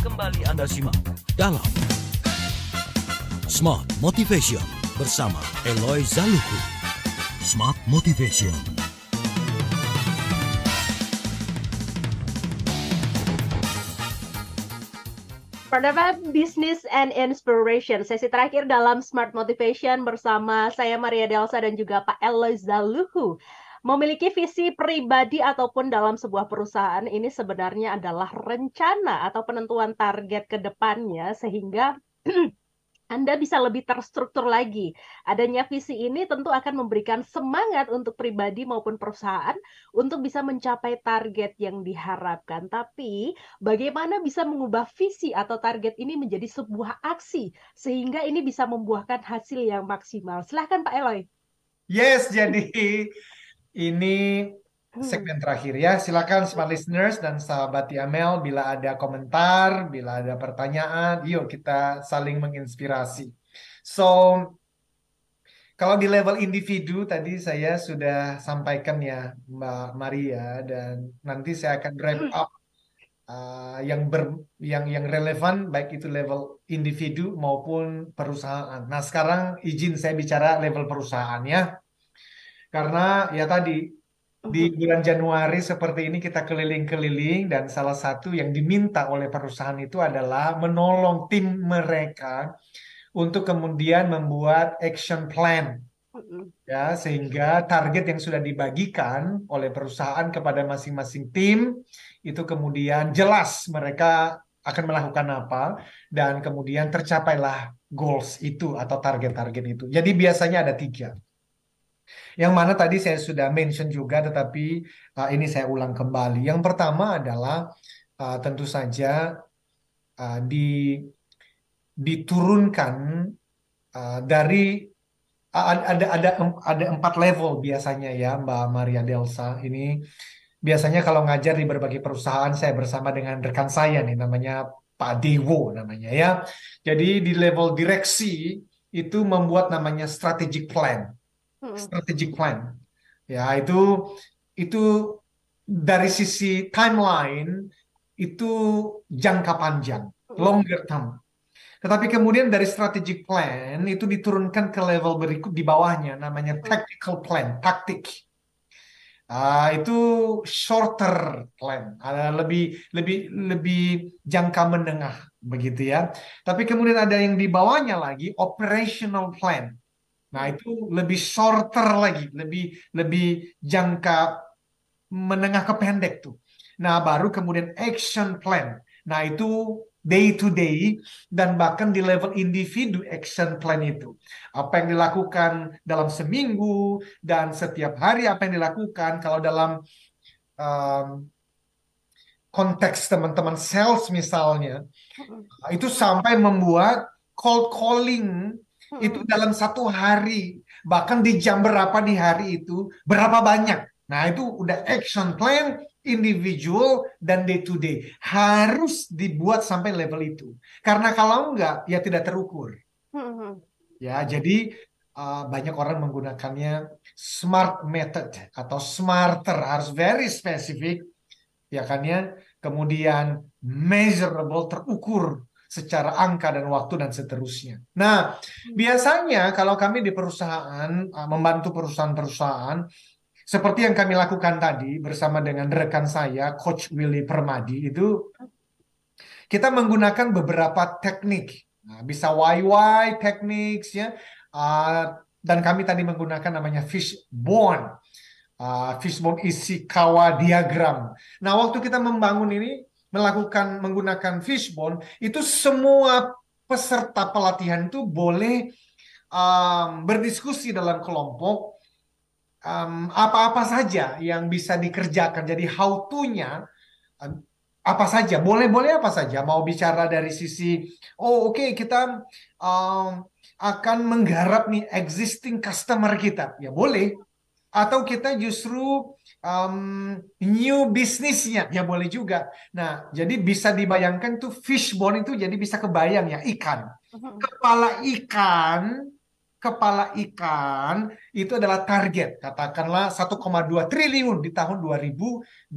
Kembali Anda simak dalam Smart Motivation bersama Eloy Zaluku. Smart Motivation. Pertama, Business and Inspiration. Sesi terakhir dalam Smart Motivation bersama saya Maria Delsa dan juga Pak Eloy Zaluhu. Memiliki visi pribadi ataupun dalam sebuah perusahaan ini sebenarnya adalah rencana atau penentuan target ke depannya sehingga Anda bisa lebih terstruktur lagi. Adanya visi ini tentu akan memberikan semangat untuk pribadi maupun perusahaan untuk bisa mencapai target yang diharapkan. Tapi bagaimana bisa mengubah visi atau target ini menjadi sebuah aksi sehingga ini bisa membuahkan hasil yang maksimal? Silahkan Pak Eloy. Yes, jadi ini segmen terakhir ya. Silakan smart listeners dan sahabat YAML bila ada komentar, bila ada pertanyaan, yuk kita saling menginspirasi. So, kalau di level individu tadi saya sudah sampaikan ya Mbak Maria, dan nanti saya akan wrap up yang relevan baik itu level individu maupun perusahaan. Nah, sekarang izin saya bicara level perusahaan ya. Karena ya tadi di bulan Januari seperti ini kita keliling-keliling dan salah satu yang diminta oleh perusahaan itu adalah menolong tim mereka untuk kemudian membuat action plan ya, sehingga target yang sudah dibagikan oleh perusahaan kepada masing-masing tim itu kemudian jelas mereka akan melakukan apa dan kemudian tercapailah goals itu atau target-target itu. Jadi biasanya ada 3. Yang mana tadi saya sudah mention juga, tetapi ini saya ulang kembali. Yang pertama adalah tentu saja diturunkan dari ada 4 level biasanya ya Mbak Maria Delsa. Ini biasanya kalau ngajar di berbagai perusahaan saya bersama dengan rekan saya nih namanya Pak Dewo namanya ya. Jadi di level direksi itu membuat namanya strategic plan. Strategic plan. Ya, itu dari sisi timeline itu jangka panjang, longer term. Tetapi kemudian dari strategic plan itu diturunkan ke level berikut di bawahnya namanya tactical plan, taktik. Itu shorter plan, lebih jangka menengah begitu ya. Tapi kemudian ada yang di bawahnya lagi operational plan. Nah, itu lebih shorter lagi, lebih jangka menengah ke pendek tuh. Nah, baru kemudian action plan. Nah, itu day to day dan bahkan di level individu action plan itu. Apa yang dilakukan dalam seminggu dan setiap hari apa yang dilakukan. Kalau dalam konteks teman-teman sales misalnya, itu sampai membuat cold calling itu dalam 1 hari, bahkan di jam berapa di hari itu, berapa banyak. Nah, itu udah action plan, individual, dan day to day. Harus dibuat sampai level itu. Karena kalau enggak, ya tidak terukur. Ya, jadi banyak orang menggunakannya smart method atau smarter, harus very specific, ya kan ya. Kemudian measurable, terukur secara angka dan waktu dan seterusnya. Nah, biasanya kalau kami di perusahaan membantu perusahaan-perusahaan seperti yang kami lakukan tadi bersama dengan rekan saya Coach Willy Permadi itu kita menggunakan beberapa teknik. Nah, bisa YY techniques ya. Dan kami tadi menggunakan namanya fishbone. Fishbone Ishikawa diagram. Nah, waktu kita membangun ini menggunakan fishbone itu semua peserta pelatihan itu boleh berdiskusi dalam kelompok apa-apa saja yang bisa dikerjakan. Jadi how to-nya apa saja, boleh apa saja. Mau bicara dari sisi oke, kita akan menggarap nih existing customer kita, ya boleh. Atau kita justru new bisnisnya, ya boleh juga. Nah, jadi bisa dibayangkan tuh fishbone itu jadi bisa kebayang ya, ikan. Kepala ikan itu adalah target. Katakanlah 1,2 triliun di tahun 2023.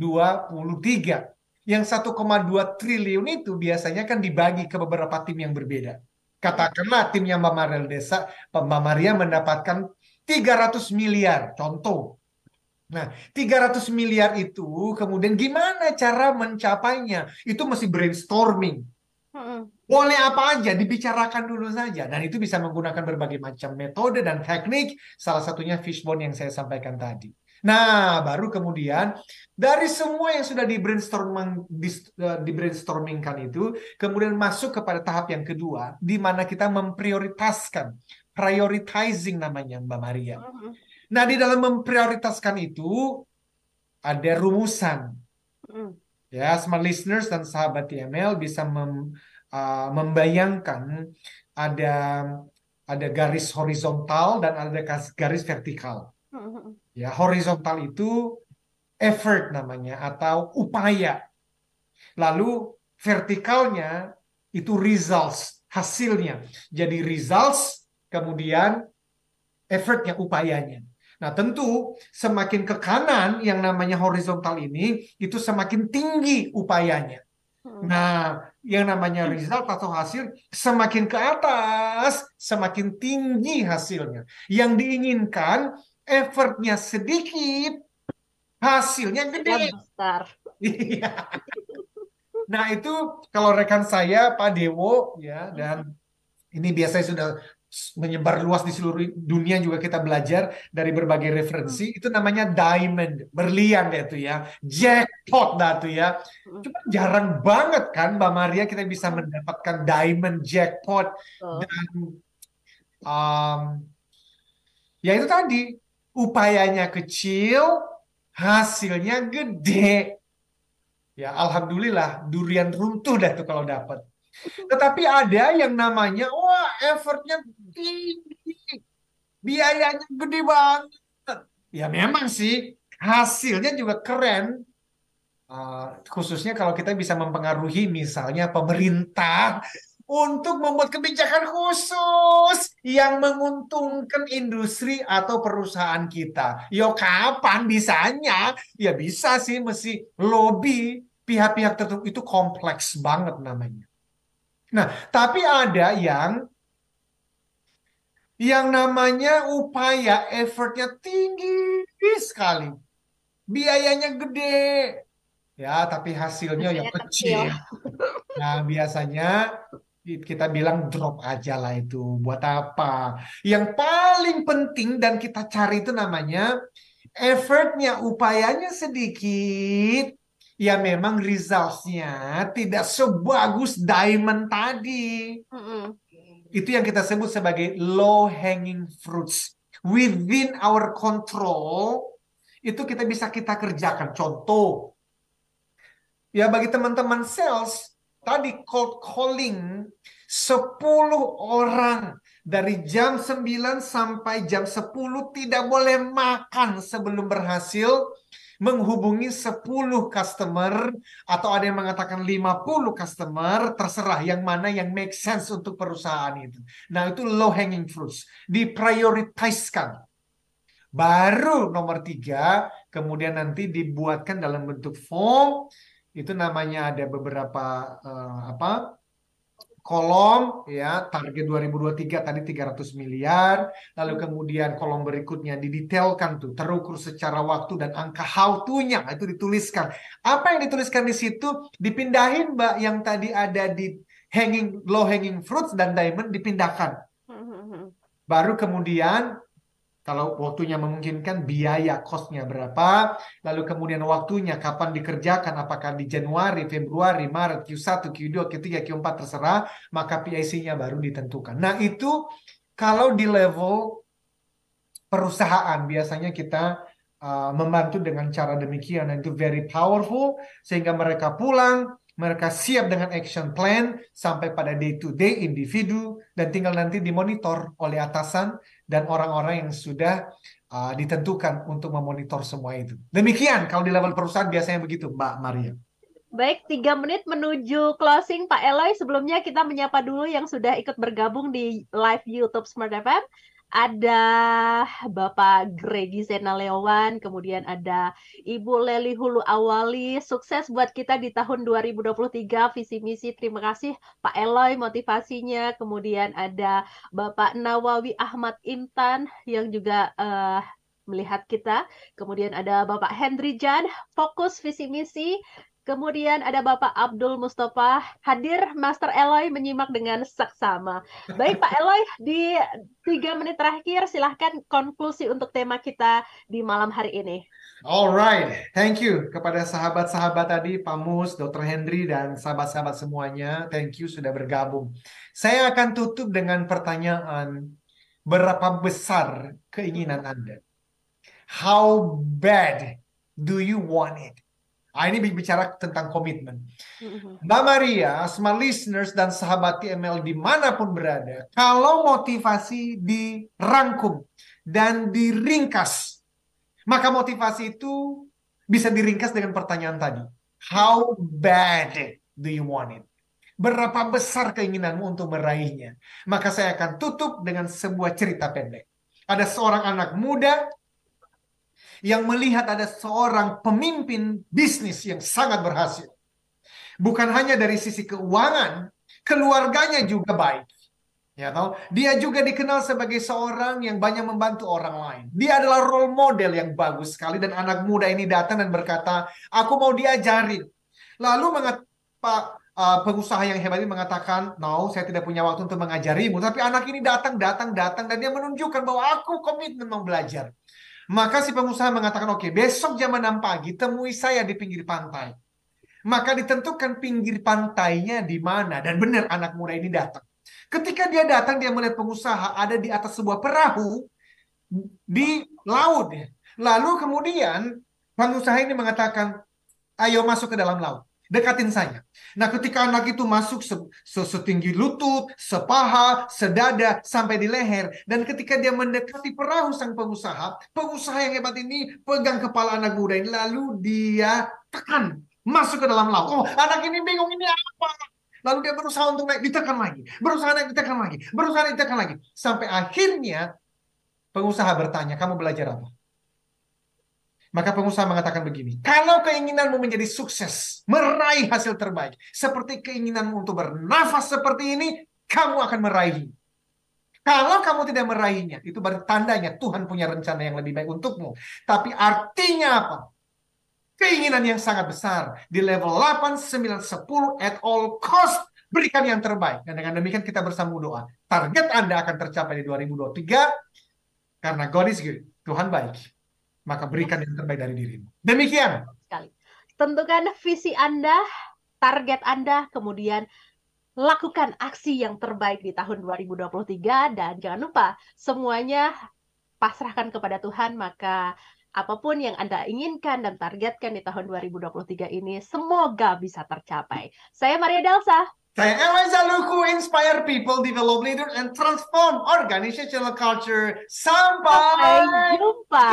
Yang 1,2 triliun itu biasanya kan dibagi ke beberapa tim yang berbeda. Katakanlah timnya Mbak Maria mendapatkan 300 miliar, contoh. Nah, 300 miliar itu kemudian gimana cara mencapainya? Itu mesti brainstorming. Boleh apa aja, dibicarakan dulu saja. Dan itu bisa menggunakan berbagai macam metode dan teknik, salah satunya fishbone yang saya sampaikan tadi. Nah, baru kemudian dari semua yang sudah di brainstormingkan itu, kemudian masuk kepada tahap yang kedua, di mana kita memprioritaskan, prioritizing namanya Mbak Maria. Mhm. Nah, di dalam memprioritaskan itu ada rumusan. Mhm. Ya, smart listeners dan sahabat TML bisa membayangkan ada garis horizontal dan ada garis vertikal. Mhm. Ya, horizontal itu effort namanya atau upaya. Lalu vertikalnya itu results, hasilnya. Jadi results kemudian effortnya, upayanya. Nah, tentu semakin ke kanan yang namanya horizontal ini, itu semakin tinggi upayanya. Mhm. Nah, yang namanya result atau hasil, semakin ke atas, semakin tinggi hasilnya. Yang diinginkan, effortnya sedikit, hasilnya Ya, gede. besar. Iya. Nah, itu kalau rekan saya, Pak Dewo, ya, dan ini biasanya sudah menyebar luas di seluruh dunia juga kita belajar dari berbagai referensi. Itu namanya diamond, berlian deh itu ya. Jackpot dah tuh ya. Cuma jarang banget kan Mbak Maria kita bisa mendapatkan diamond jackpot. Betul. Dan um, ya itu tadi, upayanya kecil, hasilnya gede. Ya alhamdulillah durian runtuh dah tuh kalau dapat. Tetapi ada yang namanya, wah effortnya tinggi, biayanya gede banget. Ya memang sih, hasilnya juga keren. Khususnya kalau kita bisa mempengaruhi misalnya pemerintah untuk membuat kebijakan khusus yang menguntungkan industri atau perusahaan kita. Yo kapan bisanya? Ya bisa sih, mesti lobby pihak-pihak tertentu, itu kompleks banget namanya. Nah, tapi ada yang namanya upaya effortnya tinggi sekali. Biayanya gede. Ya, tapi hasilnya yang Hasilnya kecil. kecil. Nah, biasanya kita bilang drop aja lah itu. Buat apa? Yang paling penting dan kita cari itu namanya effortnya, upayanya sedikit. Ya memang results-nya tidak sebagus diamond tadi. Mhm. Itu yang kita sebut sebagai low hanging fruits. Within our control, itu bisa kita kerjakan. Contoh, ya bagi teman-teman sales, tadi cold calling 10 orang dari jam 9 sampai jam 10 tidak boleh makan sebelum berhasil menghubungi 10 customer atau ada yang mengatakan 50 customer, terserah yang mana yang make sense untuk perusahaan itu. Nah, itu low hanging fruits, diprioritaskan. Baru nomor 3, kemudian nanti dibuatkan dalam bentuk form. Itu namanya ada beberapa kolom ya, target 2023 tadi 300 miliar, lalu kemudian kolom berikutnya didetailkan tuh, terukur secara waktu dan angka how to-nya itu dituliskan. Apa yang dituliskan di situ dipindahin Mbak, yang tadi ada di low hanging fruits dan diamond dipindahkan. Baru kemudian kalau waktunya memungkinkan, biaya cost-nya berapa, lalu kemudian waktunya kapan dikerjakan, apakah di Januari, Februari, Maret, Q1, Q2, Q3, Q4, terserah, maka PIC-nya baru ditentukan. Nah itu kalau di level perusahaan, biasanya kita membantu dengan cara demikian, dan itu very powerful, sehingga mereka pulang, mereka siap dengan action plan sampai pada day to day individu, dan tinggal nanti dimonitor oleh atasan dan orang-orang yang sudah ditentukan untuk memonitor semua itu. Demikian kalau di level perusahaan biasanya begitu, Mbak Maria. Baik, 3 menit menuju closing Pak Eloy. Sebelumnya kita menyapa dulu yang sudah ikut bergabung di live YouTube Smart FM. Ada Bapak Gregi Zenalewan, kemudian ada Ibu Leli Hulu Awali. Sukses buat kita di tahun 2023, visi misi. Terima kasih Pak Eloy motivasinya. Kemudian ada Bapak Nawawi Ahmad Intan yang juga melihat kita. Kemudian ada Bapak Hendri Jan, fokus visi misi. Kemudian ada Bapak Abdul Mustafa, hadir Master Eloy menyimak dengan seksama. Baik Pak Eloy, di 3 menit terakhir silahkan konklusi untuk tema kita di malam hari ini. Alright, thank you kepada sahabat-sahabat tadi, Pak Mus, Dr. Henry, dan sahabat-sahabat semuanya. Thank you sudah bergabung. Saya akan tutup dengan pertanyaan, berapa besar keinginan Anda? How bad do you want it? Ini bicara tentang komitmen. Mbak Maria, smart listeners, dan sahabat TML dimanapun berada, kalau motivasi dirangkum dan diringkas, maka motivasi itu bisa diringkas dengan pertanyaan tadi. How bad do you want it? Berapa besar keinginanmu untuk meraihnya? Maka saya akan tutup dengan sebuah cerita pendek. Ada seorang anak muda yang melihat ada seorang pemimpin bisnis yang sangat berhasil. Bukan hanya dari sisi keuangan, keluarganya juga baik. Ya, tahu? Dia juga dikenal sebagai seorang yang banyak membantu orang lain. Dia adalah role model yang bagus sekali, dan anak muda ini datang dan berkata, aku mau diajarin. Lalu pengusaha yang hebat ini mengatakan, no, saya tidak punya waktu untuk mengajarimu. Tapi anak ini datang, dan dia menunjukkan bahwa aku komitmen mau belajar. Maka si pengusaha mengatakan, oke, besok jam 6 pagi temui saya di pinggir pantai. Maka ditentukan pinggir pantainya di mana. Dan benar anak muda ini datang. Ketika dia datang, dia melihat pengusaha ada di atas sebuah perahu di laut. Lalu kemudian pengusaha ini mengatakan, ayo masuk ke dalam laut. Dekatin saya. Nah, ketika anak itu masuk setinggi lutut, sepaha, sedada, sampai di leher. Dan ketika dia mendekati perahu sang pengusaha yang hebat ini pegang kepala anak muda ini, lalu dia tekan, masuk ke dalam laut. Oh, anak ini bingung, ini apa? Lalu dia berusaha untuk naik, ditekan lagi. Berusaha naik, ditekan lagi. Berusaha naik, ditekan lagi. Sampai akhirnya pengusaha bertanya, kamu belajar apa? Maka pengusaha mengatakan begini, kalau keinginanmu menjadi sukses, meraih hasil terbaik, seperti keinginanmu untuk bernafas seperti ini, kamu akan meraihnya. Kalau kamu tidak meraihnya, itu berarti tandanya Tuhan punya rencana yang lebih baik untukmu. Tapi artinya apa? Keinginan yang sangat besar, di level 8, 9, 10, at all cost, berikan yang terbaik. Dan dengan demikian kita bersama doa. Target Anda akan tercapai di 2023, karena God is good, Tuhan baik. Maka berikan yang terbaik dari dirimu. Demikian. Tentukan visi Anda, target Anda, kemudian lakukan aksi yang terbaik di tahun 2023, dan jangan lupa semuanya pasrahkan kepada Tuhan, maka apapun yang Anda inginkan dan targetkan di tahun 2023 ini semoga bisa tercapai. Saya Maria Delsa. Saya Eloy Zaluku, inspire people, develop leader, and transform organizational culture. Sampai jumpa.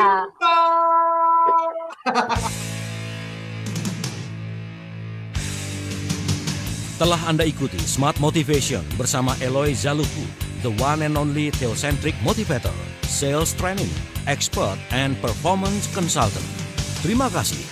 Telah Anda ikuti Smart Motivation bersama Eloy Zaluku, the one and only theocentric motivator, sales training, expert, and performance consultant. Terima kasih